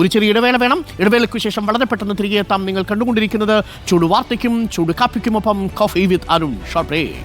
ഒരു ചെറിയ ഇടവേള വേണം. ഇടവേളയ്ക്കു ശേഷം വളരെ പെട്ടെന്ന് തിരികെ എത്താം. നിങ്ങൾ കണ്ടുകൊണ്ടിരിക്കുന്നത് ചൂട് വാർത്തയ്ക്കും ചൂട് കാപ്പിക്കുമൊപ്പം coffee with Arun. Short break.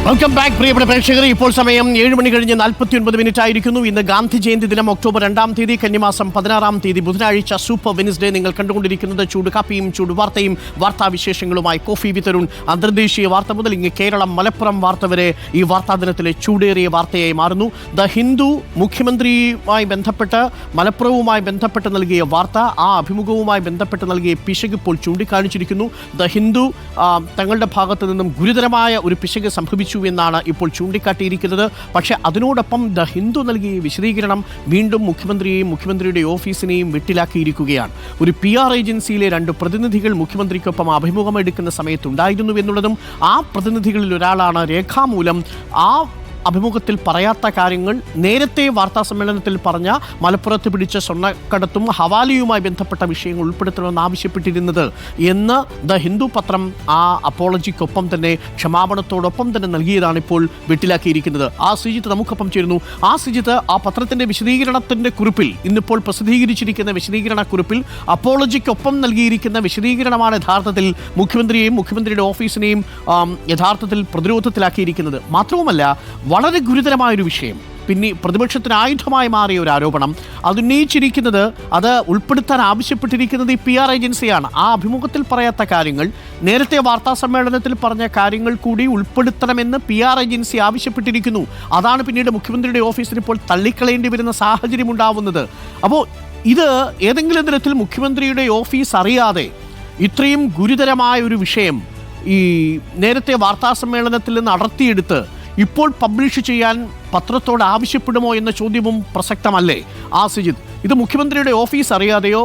Welcome back പ്രിയപ്പെട്ട പ്രേക്ഷകരെ. ഇപ്പോൾ സമയം 7 മണി കഴിഞ്ഞ് 49 മിനിറ്റ് ആയിരിക്കുന്നു. ഇന്ന് ഗാന്ധി ജയന്തി ദിനം, ഒക്ടോബർ 2-ാം തീയതി, കന്നിമാസം 16-ാം തീയതി, ബുധനാഴ്ച, സൂപ്പർ വെനിസ്ഡേ. നിങ്ങൾ കണ്ടുകൊണ്ടിരിക്കുന്നത് ചൂട് കാപ്പിയും ചൂട് വാർത്തയും, വാർത്താവിശേഷങ്ങളുമായി കോഫി വിത്ത് അരുൺ. അന്തർദേശീയ വാർത്ത മുതൽ ഇങ്ങ് കേരളം മലപ്പുറം വാർത്ത വരെ ഈ വാർത്താ ദിനത്തിലെ ചൂടേറിയ വാർത്തയായി മാറുന്നു. ദ ഹിന്ദു മുഖ്യമന്ത്രിയുമായി ബന്ധപ്പെട്ട്, മലപ്പുറവുമായി ബന്ധപ്പെട്ട് നൽകിയ വാർത്ത, ആ അഭിമുഖവുമായി ബന്ധപ്പെട്ട് നൽകിയ പിശക് ഇപ്പോൾ ചൂണ്ടിക്കാണിച്ചിരിക്കുന്നു. ദ ഹിന്ദു തങ്ങളുടെ ഭാഗത്തു നിന്നും ഗുരുതരമായ ഒരു പിശക് സംഭവിച്ചു എന്നാണ് ഇപ്പോൾ ചൂണ്ടിക്കാട്ടിയിരിക്കുന്നത്. പക്ഷേ അതിനോടൊപ്പം ദ ഹിന്ദു നൽകിയ വിശദീകരണം വീണ്ടും മുഖ്യമന്ത്രിയെയും മുഖ്യമന്ത്രിയുടെ ഓഫീസിനെയും വെട്ടിലാക്കിയിരിക്കുകയാണ്. ഒരു PR ഏജൻസിയിലെ 2 പ്രതിനിധികൾ മുഖ്യമന്ത്രിക്കൊപ്പം അഭിമുഖം എടുക്കുന്ന സമയത്തുണ്ടായിരുന്നു എന്നുള്ളതും, ആ പ്രതിനിധികളിൽ ഒരാളാണ് രേഖാമൂലം ആ അഭിമുഖത്തിൽ പറയാത്ത കാര്യങ്ങൾ നേരത്തെ വാർത്താ സമ്മേളനത്തിൽ പറഞ്ഞ മലപ്പുറത്ത് പിടിച്ച സ്വർണ്ണക്കടത്തും ഹവാലിയുമായി ബന്ധപ്പെട്ട വിഷയങ്ങൾ ഉൾപ്പെടുത്തണമെന്ന് ആവശ്യപ്പെട്ടിരുന്നത് എന്ന് ദ ഹിന്ദു പത്രം ആ അപ്പോളജിക്കൊപ്പം തന്നെ, ക്ഷമാപണത്തോടൊപ്പം തന്നെ നൽകിയതാണ് ഇപ്പോൾ വെട്ടിലാക്കിയിരിക്കുന്നത്. ആ ശ്രീജിത്ത് നമുക്കൊപ്പം ചേരുന്നു. ആ ശ്രീജിത്ത്, ആ പത്രത്തിൻ്റെ വിശദീകരണത്തിൻ്റെ കുറിപ്പിൽ, ഇന്നിപ്പോൾ പ്രസിദ്ധീകരിച്ചിരിക്കുന്ന വിശദീകരണ കുറിപ്പിൽ അപ്പോളജിക്കൊപ്പം നൽകിയിരിക്കുന്ന വിശദീകരണമാണ് യഥാർത്ഥത്തിൽ മുഖ്യമന്ത്രിയെയും മുഖ്യമന്ത്രിയുടെ ഓഫീസിനെയും യഥാർത്ഥത്തിൽ പ്രതിരോധത്തിലാക്കിയിരിക്കുന്നത്. മാത്രവുമല്ല, വളരെ ഗുരുതരമായൊരു വിഷയം, പ്രതിപക്ഷത്തിന് ആയുധമായി മാറിയ ഒരു ആരോപണം. അത് ഉന്നയിച്ചിരിക്കുന്നത്, അത് ഉൾപ്പെടുത്താൻ ആവശ്യപ്പെട്ടിരിക്കുന്നത് ഈ PR ഏജൻസിയാണ്. ആ അഭിമുഖത്തിൽ പറയാത്ത കാര്യങ്ങൾ, നേരത്തെ വാർത്താ സമ്മേളനത്തിൽ പറഞ്ഞ കാര്യങ്ങൾ കൂടി ഉൾപ്പെടുത്തണമെന്ന് PR ഏജൻസി ആവശ്യപ്പെട്ടിരിക്കുന്നു. അതാണ് പിന്നീട് മുഖ്യമന്ത്രിയുടെ ഓഫീസിന് ഇപ്പോൾ തള്ളിക്കളയേണ്ടി വരുന്ന സാഹചര്യം ഉണ്ടാവുന്നത്. അപ്പോൾ ഇത് ഏതെങ്കിലും തരത്തിൽ മുഖ്യമന്ത്രിയുടെ ഓഫീസ് അറിയാതെ ഇത്രയും ഗുരുതരമായ ഒരു വിഷയം ഈ നേരത്തെ വാർത്താ സമ്മേളനത്തിൽ നിന്ന് അടർത്തിയെടുത്ത് ഇപ്പോൾ പബ്ലിഷ് ചെയ്യാൻ പത്രത്തോട് ആവശ്യപ്പെടുമോ എന്ന ചോദ്യവും പ്രസക്തമല്ലേ ആസിജിത്ത്? ഇത് മുഖ്യമന്ത്രിയുടെ ഓഫീസ് അറിയാതെയോ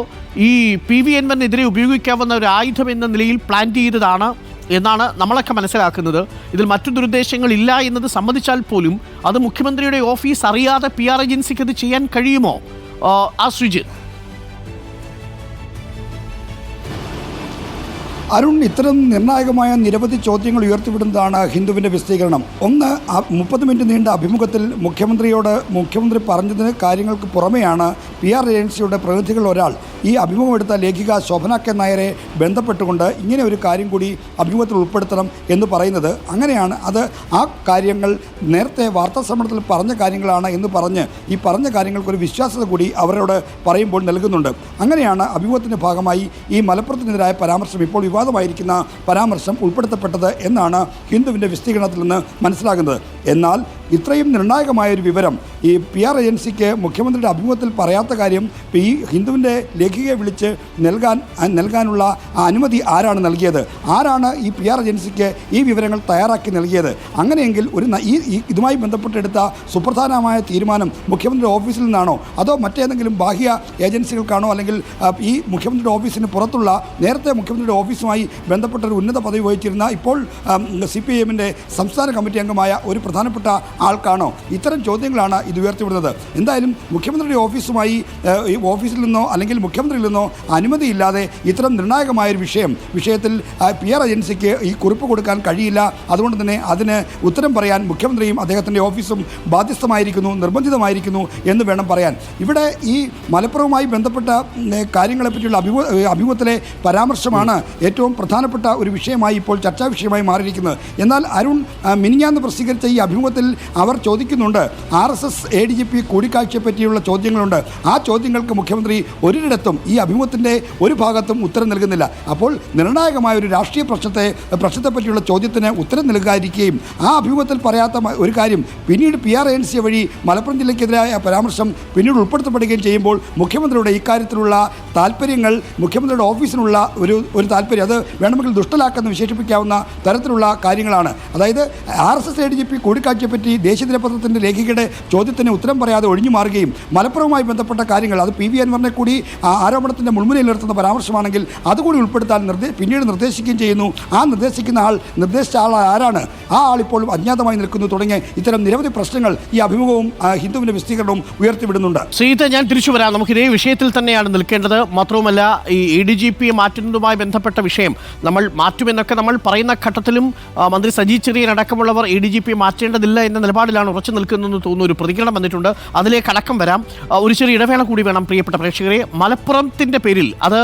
ഈ PVNനെതിരെ ഉപയോഗിക്കാവുന്ന ഒരു ആയുധം എന്ന നിലയിൽ പ്ലാൻ ചെയ്തതാണ് എന്നാണ് നമ്മളൊക്കെ മനസ്സിലാക്കുന്നത്. ഇതിൽ മറ്റു ദുരുദ്ദേശങ്ങളില്ല എന്നത് സമ്മതിച്ചാൽ പോലും അത് മുഖ്യമന്ത്രിയുടെ ഓഫീസ് അറിയാതെ PR ഏജൻസിക്ക് അത് ചെയ്യാൻ കഴിയുമോ ശ്രീജിത്ത്? അരുൺ, ഇത്തരം നിർണായകമായ നിരവധി ചോദ്യങ്ങൾ ഉയർത്തിവിടുന്നതാണ് ഹിന്ദുവിൻ്റെ വിശദീകരണം. ഒന്ന്, 30 മിനിറ്റ് നീണ്ട അഭിമുഖത്തിൽ മുഖ്യമന്ത്രി പറഞ്ഞതിന് കാര്യങ്ങൾക്ക് പുറമെയാണ് PR ഏജൻസിയുടെ പ്രതിനിധികളിൽ ഒരാൾ ഈ അഭിമുഖമെടുത്ത ലേഖിക ശോഭന കെ നായരെ ബന്ധപ്പെട്ടുകൊണ്ട് ഇങ്ങനെ ഒരു കാര്യം കൂടി അഭിമുഖത്തിൽ ഉൾപ്പെടുത്തണം എന്ന് പറയുന്നത്. അങ്ങനെയാണ് അത് ആ കാര്യങ്ങൾ നേരത്തെ വാർത്താ സമ്മേളനത്തിൽ പറഞ്ഞ കാര്യങ്ങളാണ് എന്ന് പറഞ്ഞ് ഈ പറഞ്ഞ കാര്യങ്ങൾക്കൊരു വിശ്വാസ്യത കൂടി അവരോട് പറയുമ്പോൾ നൽകുന്നുണ്ട്. അങ്ങനെയാണ് അഭിമുഖത്തിൻ്റെ ഭാഗമായി ഈ മലപ്പുറത്തിനെതിരായ പരാമർശം, ഇപ്പോൾ വിവാദമായിരിക്കുന്ന പരാമർശം ഉൾപ്പെടുത്തപ്പെട്ടത് എന്നാണ് ഹിന്ദുവിൻ്റെ വിശദീകരണത്തിൽ നിന്ന് മനസ്സിലാകുന്നത്. എന്നാൽ ഇത്രയും നിർണായകമായൊരു വിവരം ഈ PR ഏജൻസിക്ക് മുഖ്യമന്ത്രിയുടെ അഭിമുഖത്തിൽ പറയാത്ത കാര്യം ഈ ഹിന്ദുവിൻ്റെ ലേഖികയെ വിളിച്ച് നൽകാനുള്ള അനുമതി ആരാണ് നൽകിയത്? ആരാണ് ഈ PR ഏജൻസിക്ക് ഈ വിവരങ്ങൾ തയ്യാറാക്കി നൽകിയത്? അങ്ങനെയെങ്കിൽ ഇതുമായി ബന്ധപ്പെട്ടെടുത്ത സുപ്രധാനമായ തീരുമാനം മുഖ്യമന്ത്രിയുടെ ഓഫീസിൽ നിന്നാണോ അതോ മറ്റേതെങ്കിലും ബാഹ്യ ഏജൻസികൾക്കാണോ, അല്ലെങ്കിൽ ഈ മുഖ്യമന്ത്രിയുടെ ഓഫീസിന് പുറത്തുള്ള നേരത്തെ മുഖ്യമന്ത്രിയുടെ ഓഫീസുമായി ബന്ധപ്പെട്ട ഒരു ഉന്നത പദവി വഹിച്ചിരുന്ന ഇപ്പോൾ CPIMൻ്റെ സംസ്ഥാന കമ്മിറ്റി അംഗമായ ഒരു പ്രധാനപ്പെട്ട ആൾക്കാണോ? ഇത്തരം ചോദ്യങ്ങളാണ് ഇത് ഉയർത്തിവിടുന്നത്. എന്തായാലും മുഖ്യമന്ത്രിയുടെ ഓഫീസിൽ നിന്നോ അല്ലെങ്കിൽ മുഖ്യമന്ത്രിയിൽ നിന്നോ അനുമതിയില്ലാതെ ഇത്തരം നിർണായകമായൊരു വിഷയത്തിൽ PR ഏജൻസിക്ക് ഈ കുറിപ്പ് കൊടുക്കാൻ കഴിയില്ല. അതുകൊണ്ട് തന്നെ അതിന് ഉത്തരം പറയാൻ മുഖ്യമന്ത്രിയും അദ്ദേഹത്തിൻ്റെ ഓഫീസും ബാധ്യസ്ഥമായിരിക്കുന്നു, നിർബന്ധിതമായിരിക്കുന്നു എന്ന് വേണം പറയാൻ. ഇവിടെ ഈ മലപ്പുറവുമായി ബന്ധപ്പെട്ട കാര്യങ്ങളെപ്പറ്റിയുള്ള അഭിമുഖത്തിലെ പരാമർശമാണ് ഏറ്റവും പ്രധാനപ്പെട്ട ഒരു വിഷയമായി ഇപ്പോൾ ചർച്ചാ വിഷയമായി മാറിയിരിക്കുന്നത്. എന്നാൽ അരുൺ, മിനിഞ്ഞാന്ന് പ്രസിദ്ധീകരിച്ച ഈ അഭിമുഖത്തിൽ അവർ ചോദിക്കുന്നുണ്ട്, RSS ADGP കൂടിക്കാഴ്ചയെപ്പറ്റിയുള്ള ചോദ്യങ്ങളുണ്ട്. ആ ചോദ്യങ്ങൾക്ക് മുഖ്യമന്ത്രി ഒരിടത്തും ഈ അഭിമുഖത്തിൻ്റെ ഒരു ഭാഗത്തും ഉത്തരം നൽകുന്നില്ല. അപ്പോൾ നിർണായകമായ ഒരു രാഷ്ട്രീയ പ്രശ്നത്തെപ്പറ്റിയുള്ള ചോദ്യത്തിന് ഉത്തരം നൽകാതിരിക്കുകയും ആ അഭിമുഖത്തിൽ പറയാത്ത ഒരു കാര്യം പിന്നീട് PR ഏജൻസി വഴി മലപ്പുറം ജില്ലയ്ക്കെതിരായ പരാമർശം പിന്നീട് ഉൾപ്പെടുത്തപ്പെടുകയും ചെയ്യുമ്പോൾ മുഖ്യമന്ത്രിയുടെ ഇക്കാര്യത്തിലുള്ള താല്പര്യങ്ങൾ, മുഖ്യമന്ത്രിയുടെ ഓഫീസിനുള്ള ഒരു താല്പര്യം, അത് വേണമെങ്കിൽ ദുഷ്ടലാക്കെന്ന് വിശേഷിപ്പിക്കാവുന്ന തരത്തിലുള്ള കാര്യങ്ങളാണ്. അതായത് RSS ADGP കൂടിക്കാഴ്ചയെപ്പറ്റി ദേശീയ ദിനപത്രത്തിൻ്റെ ലേഖികയുടെ ചോദ്യത്തിന് ഉത്തരം പറയാതെ ഒഴിഞ്ഞു മാറുകയും മലപ്പുറവുമായി ബന്ധപ്പെട്ട കാര്യങ്ങൾ, അത് PVNനെ കൂടി ആരോപണത്തിൻ്റെ മുൾമുനയിൽ നിർത്തുന്ന പരാമർശമാണെങ്കിൽ അതുകൂടി ഉൾപ്പെടുത്താൻ പിന്നീട് നിർദ്ദേശിക്കുകയും ചെയ്യുന്നു. ആ നിർദ്ദേശിച്ച ആൾ ആരാണ്? ആ ആൾ ഇപ്പോൾ അജ്ഞാതമായി നിൽക്കുന്നു. തുടങ്ങിയ ഇത്തരം നിരവധി പ്രശ്നങ്ങൾ ഈ അഭിമുഖവും ഹിന്ദുവിൻ്റെ വിശദീകരണവും ഉയർത്തിവിടുന്നുണ്ട്. ശ്രീജിത്ത്, ഞാൻ തിരിച്ചു വരാം. നമുക്ക് ഇതേ വിഷയത്തിൽ തന്നെയാണ് നിൽക്കേണ്ടത്. മാത്രവുമല്ല, ഈ ADGP മാറ്റുന്നതുമായി ബന്ധപ്പെട്ട വിഷയം നമ്മൾ മാറ്റുമെന്നൊക്കെ നമ്മൾ പറയുന്ന ഘട്ടത്തിലും മന്ത്രി സജി ചെറിയൻ അടക്കമുള്ളവർ ADGP മാറ്റേണ്ടതില്ല എന്ന നിലപാടിലാണ് ഉറച്ചു നിൽക്കുന്നതെന്ന് തോന്നുന്നു. ഒരു പ്രതികരണം വന്നിട്ടുണ്ട്, അതിലേക്ക് അടക്കം വരാം. ഒരു ചെറിയ ഇടവേള കൂടി വേണം പ്രിയപ്പെട്ട പ്രേക്ഷകരെ. മലപ്പുറത്തിൻ്റെ പേരിൽ അത്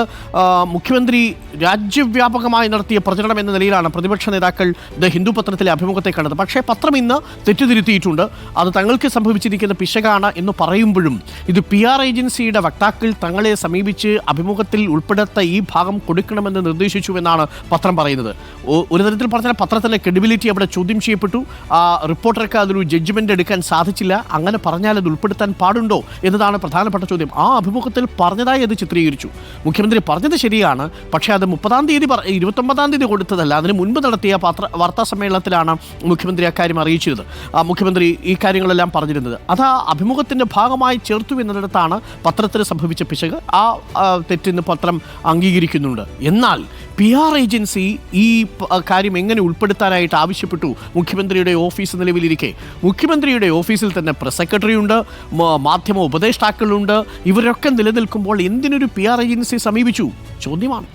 മുഖ്യമന്ത്രി രാജ്യവ്യാപകമായി നടത്തിയ പ്രചരണം എന്ന നിലയിലാണ് പ്രതിപക്ഷ നേതാക്കൾ ദ ഹിന്ദു പത്രത്തിലെ അഭിമുഖത്തെ കണ്ടത്. പക്ഷേ പത്രം ഇന്ന് തെറ്റിദ്ധരുത്തിയിട്ടുണ്ട്. അത് തങ്ങൾക്ക് സംഭവിച്ചിരിക്കുന്ന പിശകാണ് എന്ന് പറയുമ്പോഴും ഇത് PR ഏജൻസിയുടെ വക്താക്കൾ തങ്ങളെ സമീപിച്ച് അഭിമുഖത്തിൽ ഉൾപ്പെടുത്ത ഈ ഭാഗം കൊടുക്കണമെന്ന് നിർദ്ദേശിച്ചുവെന്നാണ് പത്രം പറയുന്നത്. ഒരു തരത്തിൽ പറഞ്ഞാൽ പത്രത്തിലെ ക്രെഡിബിലിറ്റി അവിടെ ചോദ്യം ചെയ്യപ്പെട്ടു. റിപ്പോർട്ടർക്ക് അതൊരു ജഡ്ജ്മെൻ്റ് എടുക്കാൻ സാധിച്ചില്ല. അങ്ങനെ പറഞ്ഞാൽ അത് ഉൾപ്പെടുത്താൻ പാടുണ്ടോ എന്നതാണ് പ്രധാനപ്പെട്ട ചോദ്യം. ആ അഭിമുഖത്തിൽ പറഞ്ഞതായി അത് ചിത്രീകരിച്ചു. മുഖ്യമന്ത്രി പറഞ്ഞത് ശരിയാണ്, പക്ഷേ അത് 29-ാം തീയതി കൊടുത്തതല്ല. അതിന് മുൻപ് നടത്തിയ വാർത്താ സമ്മേളനത്തിലാണ് മുഖ്യമന്ത്രി അക്കാര്യം അറിയിച്ചിരുന്നത്. മുഖ്യമന്ത്രി ഈ കാര്യങ്ങളെല്ലാം പറഞ്ഞിരുന്നത് അത് ആ അഭിമുഖത്തിൻ്റെ ഭാഗമായി ചേർത്തു എന്നിടത്താണ് പത്രത്തിന് സംഭവിച്ച പിശക്. ആ തെറ്റിന്ന് പത്രം അംഗീകരിക്കുന്നുണ്ട്. എന്നാൽ PR ഏജൻസി ഈ കാര്യം എങ്ങനെ ഉൾപ്പെടുത്താനായിട്ട് ആവശ്യപ്പെട്ടു? മുഖ്യമന്ത്രിയുടെ ഓഫീസ് നിലവിലിരിക്കെ മുഖ്യമന്ത്രിയുടെ ഓഫീസിൽ തന്നെ പ്രസ് സെക്രട്ടറി ഉണ്ട്, മാധ്യമ ഉപദേഷ്ടാക്കളുണ്ട്. ഇവരൊക്കെ നിലനിൽക്കുമ്പോൾ എന്തിനൊരു PR ഏജൻസി സമീപിച്ചു? ചോദ്യമാണ്.